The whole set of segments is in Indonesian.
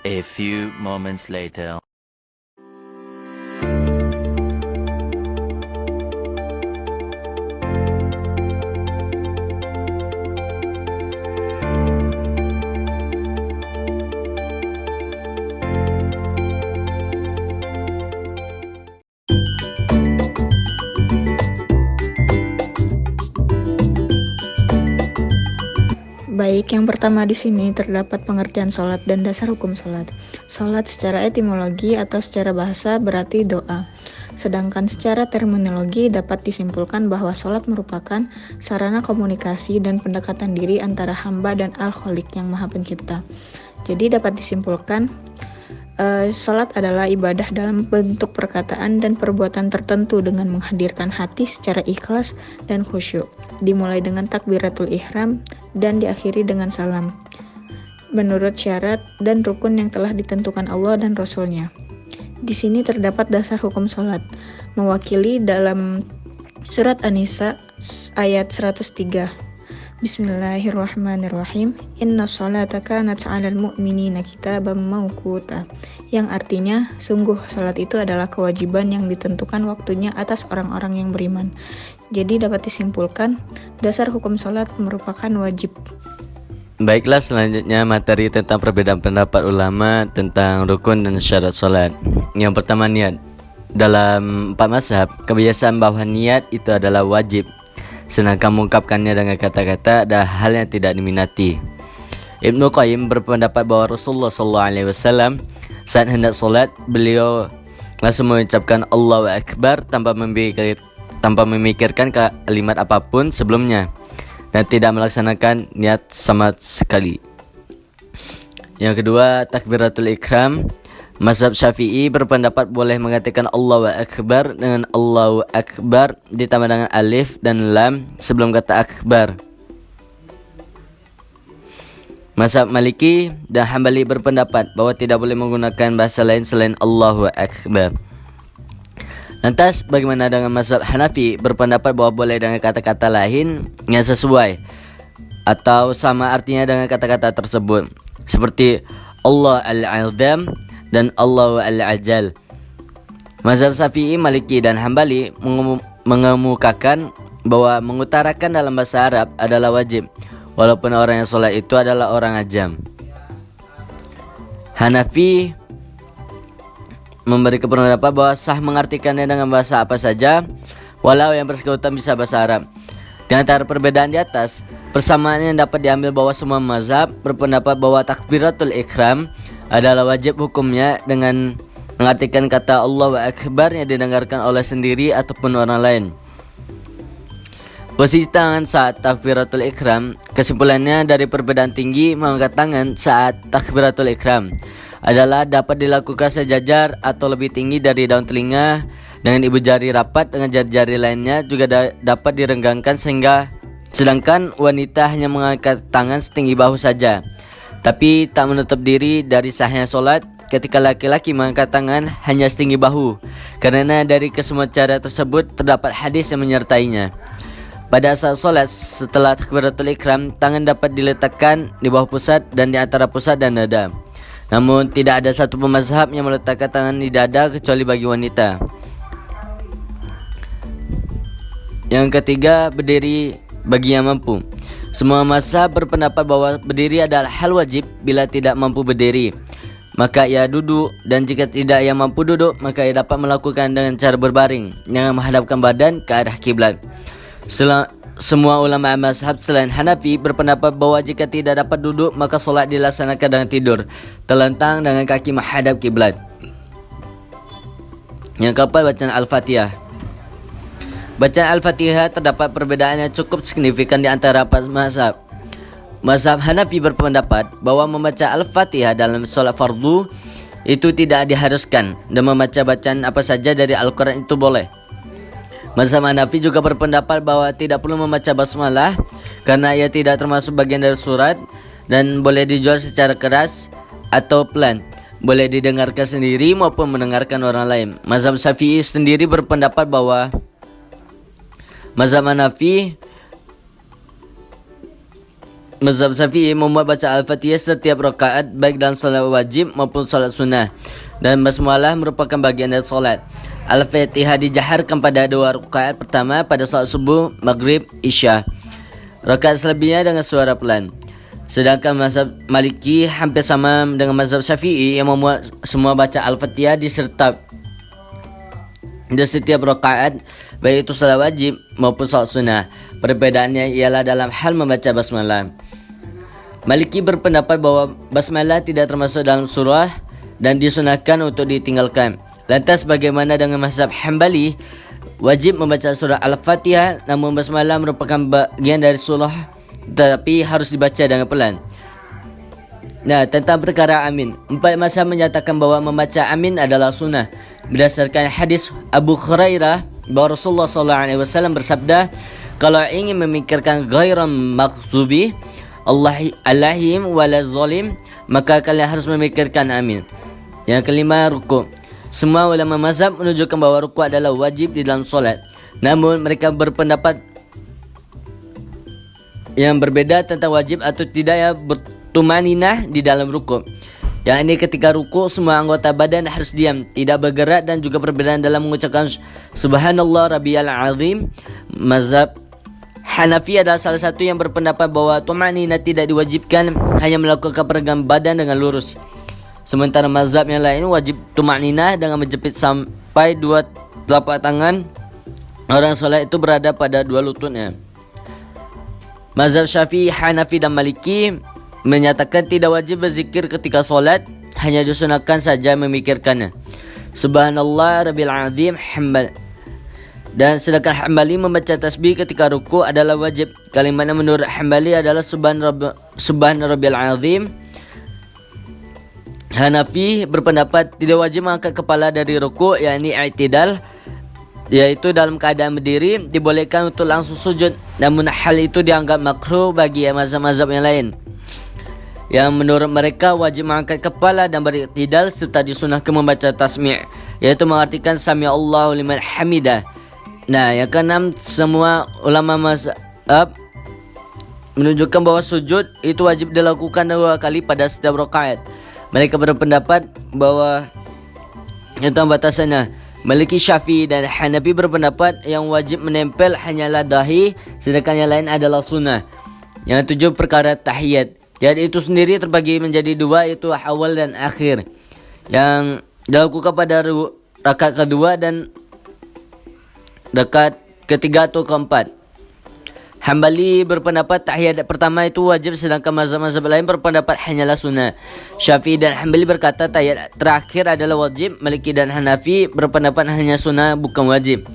A few moments later. Baik, yang pertama di sini terdapat pengertian sholat dan dasar hukum sholat. Sholat secara etimologi atau secara bahasa berarti doa. Sedangkan secara terminologi dapat disimpulkan bahwa sholat merupakan sarana komunikasi dan pendekatan diri antara hamba dan Al-Khaliq yang Maha Pencipta. Jadi dapat disimpulkan sholat adalah ibadah dalam bentuk perkataan dan perbuatan tertentu dengan menghadirkan hati secara ikhlas dan khusyuk. Dimulai dengan takbiratul ihram dan diakhiri dengan salam, menurut syarat dan rukun yang telah ditentukan Allah dan Rasul-Nya. Di sini terdapat dasar hukum sholat, mewakili dalam surat An-Nisa ayat 103. Bismillahirrahmanirrahim. Inna sholata kanat 'alal mu'minina kitaban mawquta. Yang artinya, sungguh salat itu adalah kewajiban yang ditentukan waktunya atas orang-orang yang beriman. Jadi dapat disimpulkan, dasar hukum salat merupakan wajib. Baiklah, selanjutnya materi tentang perbedaan pendapat ulama tentang rukun dan syarat salat. Yang pertama, niat. Dalam 4 mazhab, kebiasaan bahwa niat itu adalah wajib, sedangkan mengungkapkannya dengan kata-kata adalah hal yang tidak diminati. Ibnu Qayyim berpendapat bahwa Rasulullah SAW saat hendak solat, beliau langsung mengucapkan Allahu Akbar tanpa memikirkan kalimat apapun sebelumnya dan tidak melaksanakan niat sama sekali. Yang kedua, takbiratul ikram. Mazhab Syafi'i berpendapat boleh mengatakan Allahu Akbar dengan Allahu Akbar ditambah dengan alif dan lam sebelum kata akbar. Mazhab Maliki dan Hambali berpendapat bahwa tidak boleh menggunakan bahasa lain selain Allahu Akbar. Lantas bagaimana dengan mazhab Hanafi berpendapat bahwa boleh dengan kata-kata lain yang sesuai atau sama artinya dengan kata-kata tersebut, seperti Allah Al-Azam dan Allahu Al-Ajal. Mazhab Syafi'i, Maliki dan Hambali mengemukakan bahwa mengutarakan dalam bahasa Arab adalah wajib, walaupun orang yang sholat itu adalah orang ajam. Hanafi memberi pendapat bahwa sah mengartikannya dengan bahasa apa saja, walau yang bersangkutan bisa bahasa Arab. Di antara perbedaan di atas, persamaan yang dapat diambil bahwa semua mazhab berpendapat bahwa takbiratul ikram adalah wajib hukumnya dengan mengartikan kata Allahu Akbar yang didengarkan oleh sendiri ataupun orang lain. Posisi tangan saat takbiratul ikram, kesimpulannya dari perbedaan tinggi mengangkat tangan saat takbiratul ikram adalah dapat dilakukan sejajar atau lebih tinggi dari daun telinga dengan ibu jari rapat dengan jari-jari lainnya juga dapat direnggangkan sedangkan wanita hanya mengangkat tangan setinggi bahu saja. Tapi tak menutup diri dari sahnya solat ketika laki-laki mengangkat tangan hanya setinggi bahu, karena dari kesemua cara tersebut terdapat hadis yang menyertainya. Pada saat solat setelah takbiratul ikram, tangan dapat diletakkan di bawah pusat dan di antara pusat dan dada. Namun tidak ada satu mazhab yang meletakkan tangan di dada kecuali bagi wanita. Yang ketiga, berdiri bagi yang mampu. Semua mazhab berpendapat bahwa berdiri adalah hal wajib bila tidak mampu berdiri, maka ia duduk, dan jika tidak ia mampu duduk, maka ia dapat melakukan dengan cara berbaring dengan menghadapkan badan ke arah kiblat. Semua ulama mazhab selain Hanafi berpendapat bahwa jika tidak dapat duduk, maka solat dilaksanakan dengan tidur, terlentang dengan kaki menghadap kiblat. Yang keempat, bacaan Al-Fatihah. Bacaan Al-Fatihah terdapat perbedaan yang cukup signifikan di antara empat mazhab. Mazhab Hanafi berpendapat bahwa membaca Al-Fatihah dalam solat fardu itu tidak diharuskan dan membaca bacaan apa saja dari Al-Quran itu boleh. Mazhab Hanafi juga berpendapat bahwa tidak perlu membaca basmalah karena ia tidak termasuk bagian dari surat dan boleh dijual secara keras atau pelan, boleh didengarkan sendiri maupun mendengarkan orang lain. Mazhab Syafi'i sendiri berpendapat bahwa mazhab Hanafi Mazhab Syafi'i membuat baca Al-Fatihah setiap rakaat baik dalam solat wajib maupun solat sunnah, dan basmalah merupakan bagian dari solat. Al-Fatihah dijaharkan pada 2 rakaat pertama pada solat subuh, maghrib, isya. Rakaat selebihnya dengan suara pelan. Sedangkan mazhab Maliki hampir sama dengan mazhab Syafi'i yang membuat semua baca Al-Fatihah disertai di setiap rakaat, baik itu salat wajib maupun salat sunnah. Perbedaannya ialah dalam hal membaca basmalah. Maliki berpendapat bahwa basmalah tidak termasuk dalam surah dan disunahkan untuk ditinggalkan. Lantas bagaimana dengan mazhab Hambali? Wajib membaca surah Al-Fatihah, namun basmalah merupakan bagian dari surah tetapi harus dibaca dengan pelan. Nah, tentang perkara amin, 4 mazhab menyatakan bahwa membaca amin adalah sunnah berdasarkan hadis Abu Hurairah bahwa Rasulullah SAW bersabda, kalau ingin memikirkan ghairan maghdubi alaihim wala zalim, maka kalian harus memikirkan amin. Yang kelima, ruku'. Semua ulama mazhab menunjukkan bahwa ruku' adalah wajib di dalam solat. Namun mereka berpendapat yang berbeda tentang wajib atau tidaknya bertumaninah di dalam ruku'. Yang ini ketika ruku' semua anggota badan harus diam, tidak bergerak, dan juga perbedaan dalam mengucapkan subhanallah rabbiyal azim. Mazhab Hanafi adalah salah satu yang berpendapat bahwa tumaninah tidak diwajibkan, hanya melakukan peregangan badan dengan lurus. Sementara mazhab yang lain wajib tumaninah dengan menjepit sampai 2 telapak tangan orang solat itu berada pada 2 lututnya. Mazhab Syafi'i, Hanafi dan Maliki menyatakan tidak wajib berzikir ketika solat, hanya disunahkan saja memikirkannya. Subhanallah rabbil azim Dan sedangkan Hambali membaca tasbih ketika ruku adalah wajib. Kalimatnya menurut Hambali adalah subhan rabbil azim. Hanafi berpendapat tidak wajib mengangkat kepala dari ruku, yakni i'tidal, yaitu dalam keadaan berdiri, dibolehkan untuk langsung sujud. Namun hal itu dianggap makruh bagi mazhab-mazhab yang lain, yang menurut mereka wajib mengangkat kepala dan beriktidal serta disunahkan membaca tasmi', yaitu mengartikan sami Allahu liman hamidah. Nah, yang keenam, semua ulama mazhab menunjukkan bahwa sujud itu wajib dilakukan 2 kali pada setiap rakaat. Mereka berpendapat bahwa tentang batasannya. Maliki, Syafi'i dan Hanafi berpendapat yang wajib menempel hanyalah dahi, sedangkan yang lain adalah sunnah. Yang 7, perkara tahiyat. Tahiyat itu sendiri terbagi menjadi 2, yaitu awal dan akhir, yang dilakukan pada rakaat kedua dan rakaat ketiga atau keempat. Hambali berpendapat tahiyat pertama itu wajib, sedangkan mazhab-mazhab lain berpendapat hanyalah sunnah. Syafi'i dan Hambali berkata tahiyat terakhir adalah wajib. Maliki dan Hanafi berpendapat hanya sunnah bukan wajib.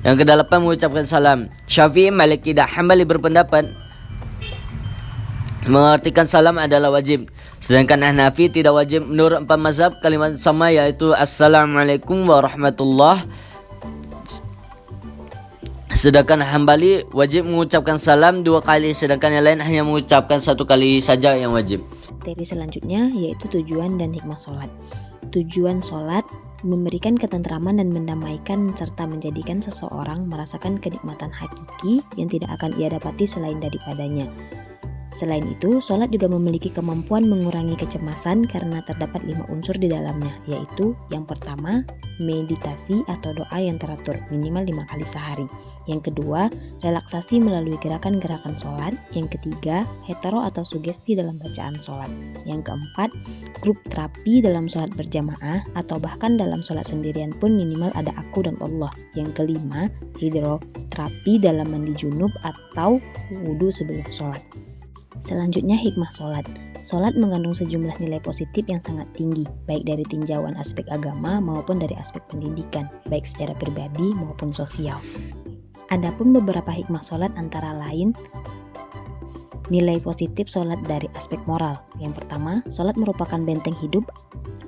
Yang kedelapan, mengucapkan salam. Syafi'i, Maliki dan Hambali berpendapat mengartikan salam adalah wajib, sedangkan Hanafi tidak wajib. Menurut 4 mazhab kalimat sama, yaitu assalamualaikum warahmatullah. Sedangkan Hambali wajib mengucapkan salam 2 kali, sedangkan yang lain hanya mengucapkan 1 kali saja yang wajib. Materi selanjutnya yaitu tujuan dan hikmah sholat. Tujuan sholat memberikan ketentraman dan mendamaikan serta menjadikan seseorang merasakan kenikmatan hakiki yang tidak akan ia dapati selain daripadanya. Selain itu, sholat juga memiliki kemampuan mengurangi kecemasan karena terdapat 5 unsur di dalamnya, yaitu yang pertama, meditasi atau doa yang teratur minimal 5 kali sehari. Yang kedua, relaksasi melalui gerakan-gerakan sholat. Yang ketiga, hetero atau sugesti dalam bacaan sholat. Yang keempat, grup terapi dalam sholat berjamaah atau bahkan dalam sholat sendirian pun minimal ada aku dan Allah. Yang kelima, hidroterapi dalam mandi junub atau wudhu sebelum sholat. Selanjutnya, hikmah sholat. Sholat mengandung sejumlah nilai positif yang sangat tinggi, baik dari tinjauan aspek agama maupun dari aspek pendidikan, baik secara pribadi maupun sosial. Adapun beberapa hikmah sholat antara lain, nilai positif sholat dari aspek moral. Yang pertama, sholat merupakan benteng hidup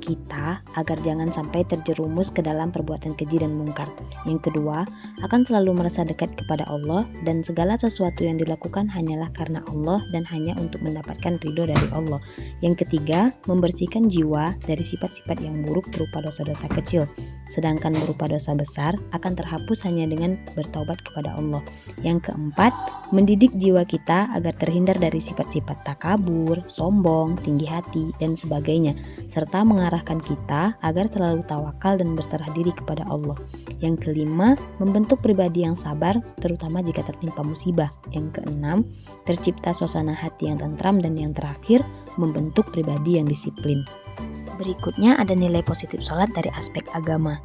kita agar jangan sampai terjerumus ke dalam perbuatan keji dan mungkar. Yang kedua, akan selalu merasa dekat kepada Allah dan segala sesuatu yang dilakukan hanyalah karena Allah dan hanya untuk mendapatkan ridho dari Allah. Yang ketiga, membersihkan jiwa dari sifat-sifat yang buruk berupa dosa-dosa kecil sedangkan berupa dosa besar akan terhapus hanya dengan bertaubat kepada Allah. Yang keempat, mendidik jiwa kita agar terhindar dari sifat-sifat takabur, sombong, tinggi hati, dan sebagainya, serta mengarahkan kita agar selalu tawakal dan berserah diri kepada Allah. Yang kelima, membentuk pribadi yang sabar, terutama jika tertimpa musibah. Yang keenam, tercipta suasana hati yang tentram, dan yang terakhir, membentuk pribadi yang disiplin. Berikutnya ada nilai positif sholat dari aspek agama.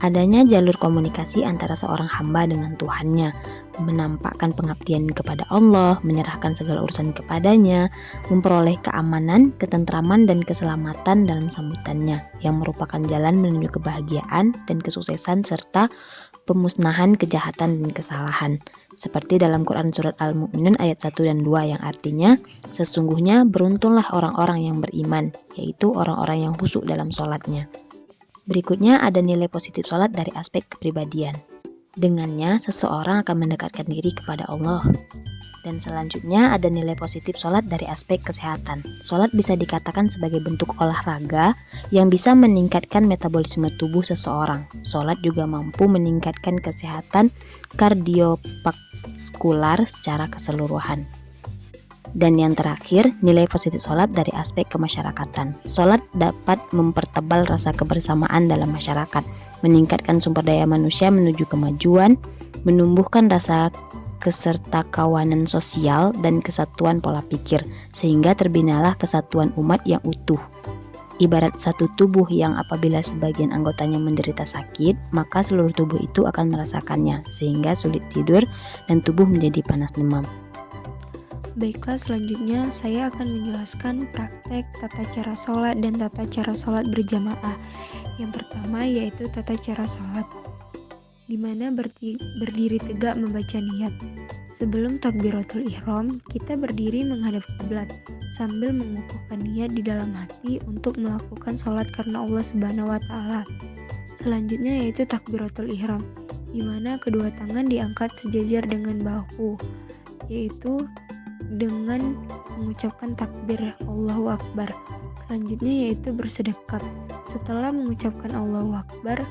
Adanya jalur komunikasi antara seorang hamba dengan Tuhannya, menampakkan pengabdian kepada Allah, menyerahkan segala urusan kepadanya, memperoleh keamanan, ketentraman, dan keselamatan dalam sambutannya, yang merupakan jalan menuju kebahagiaan dan kesuksesan serta pemusnahan kejahatan dan kesalahan. Seperti dalam Quran Surat Al-Mu'minun ayat 1 dan 2 yang artinya, sesungguhnya beruntunglah orang-orang yang beriman, yaitu orang-orang yang khusyuk dalam sholatnya. Berikutnya ada nilai positif sholat dari aspek kepribadian. Dengannya seseorang akan mendekatkan diri kepada Allah. Dan selanjutnya ada nilai positif sholat dari aspek kesehatan. Sholat bisa dikatakan sebagai bentuk olahraga yang bisa meningkatkan metabolisme tubuh seseorang. Sholat juga mampu meningkatkan kesehatan kardiovaskular secara keseluruhan. Dan yang terakhir, nilai positif sholat dari aspek kemasyarakatan. Sholat dapat mempertebal rasa kebersamaan dalam masyarakat, meningkatkan sumber daya manusia menuju kemajuan, menumbuhkan rasa kesertakawanan sosial dan kesatuan pola pikir, sehingga terbinalah kesatuan umat yang utuh. Ibarat satu tubuh yang apabila sebagian anggotanya menderita sakit, maka seluruh tubuh itu akan merasakannya, sehingga sulit tidur dan tubuh menjadi panas demam. Baiklah, selanjutnya saya akan menjelaskan praktek tata cara sholat dan tata cara sholat berjamaah. Yang pertama yaitu tata cara sholat, di mana berdiri tegak membaca niat. Sebelum takbiratul ihram, kita berdiri menghadap kiblat sambil mengukuhkan niat di dalam hati untuk melakukan sholat karena Allah Subhanahu wa Ta'ala. Selanjutnya yaitu takbiratul ihram, di mana kedua tangan diangkat sejajar dengan bahu, yaitu dengan mengucapkan takbir Allahu Akbar. Selanjutnya yaitu bersedekap. Setelah mengucapkan Allahu Akbar,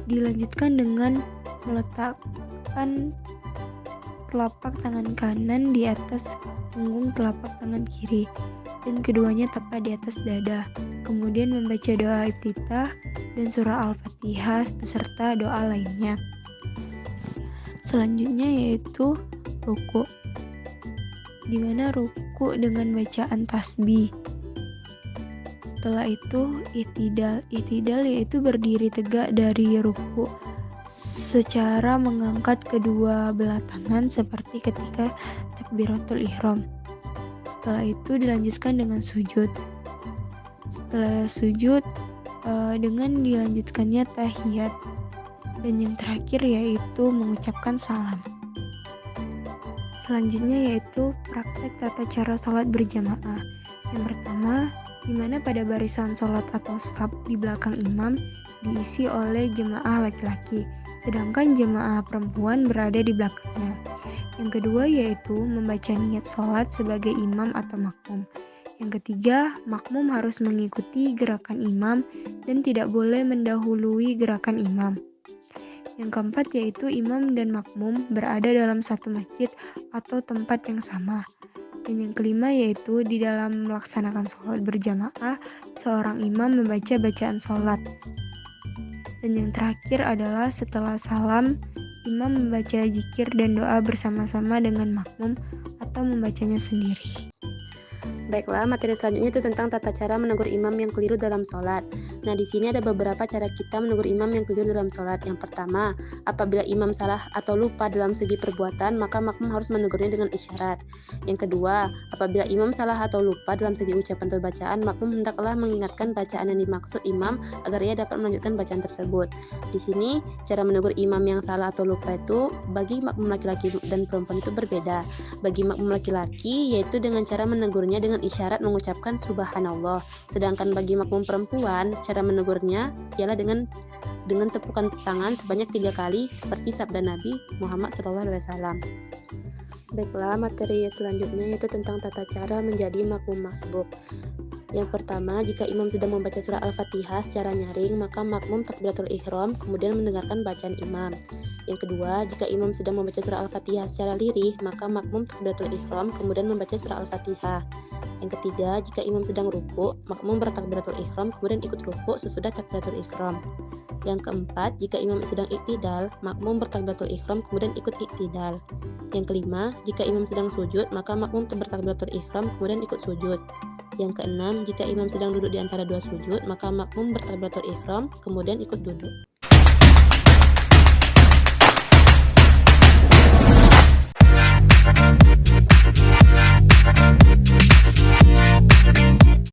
dilanjutkan dengan meletakkan telapak tangan kanan di atas punggung telapak tangan kiri dan keduanya tepat di atas dada. Kemudian membaca doa iftitah dan surah Al-Fatihah beserta doa lainnya. Selanjutnya yaitu ruku, di mana ruku dengan bacaan tasbih. Setelah itu i'tidal yaitu berdiri tegak dari ruku secara mengangkat kedua belah tangan seperti ketika takbiratul ihram. Setelah itu dilanjutkan dengan sujud. Setelah sujud dengan dilanjutkannya tahiyat, dan yang terakhir yaitu mengucapkan salam. Selanjutnya yaitu praktek tata cara sholat berjamaah. Yang pertama, di mana pada barisan sholat atau shaf di belakang imam diisi oleh jemaah laki-laki, sedangkan jemaah perempuan berada di belakangnya. Yang kedua yaitu membaca niat sholat sebagai imam atau makmum. Yang ketiga, makmum harus mengikuti gerakan imam dan tidak boleh mendahului gerakan imam. Yang keempat yaitu imam dan makmum berada dalam satu masjid atau tempat yang sama. Dan yang kelima yaitu di dalam melaksanakan sholat berjamaah, seorang imam membaca bacaan sholat. Dan yang terakhir adalah setelah salam, imam membaca zikir dan doa bersama-sama dengan makmum atau membacanya sendiri. Baiklah, materi selanjutnya itu tentang tata cara menegur imam yang keliru dalam sholat. Nah, di sini ada beberapa cara kita menegur imam yang keliru dalam sholat. Yang pertama, apabila imam salah atau lupa dalam segi perbuatan, maka makmum harus menegurnya dengan isyarat. Yang kedua, apabila imam salah atau lupa dalam segi ucapan atau bacaan, makmum hendaklah mengingatkan bacaan yang dimaksud imam agar ia dapat melanjutkan bacaan tersebut. Di sini, cara menegur imam yang salah atau lupa itu bagi makmum laki-laki dan perempuan itu berbeda. Bagi makmum laki-laki, yaitu dengan cara menegurnya dengan isyarat mengucapkan subhanallah. Sedangkan bagi makmum perempuan, cara menegurnya ialah dengan tepukan tangan sebanyak 3 kali seperti sabda Nabi Muhammad SAW. Baiklah, materi selanjutnya yaitu tentang tata cara menjadi makmum masbuk. Yang pertama, jika imam sedang membaca surah Al-Fatihah secara nyaring, maka makmum takbiratul ihram kemudian mendengarkan bacaan imam. Yang kedua, jika imam sedang membaca surah Al-Fatihah secara lirih, maka makmum takbiratul ihram kemudian membaca surah Al-Fatihah. Yang ketiga, jika imam sedang ruku, makmum bertakbiratul ihram kemudian ikut ruku sesudah takbiratul ihram. Yang keempat, jika imam sedang iktidal, makmum bertakbiratul ihram kemudian ikut iktidal. Yang kelima, jika imam sedang sujud, maka makmum bertakbiratul ihram kemudian ikut sujud. Yang keenam, jika imam sedang duduk di antara dua sujud, maka makmum bertakbiratul ihram kemudian ikut duduk.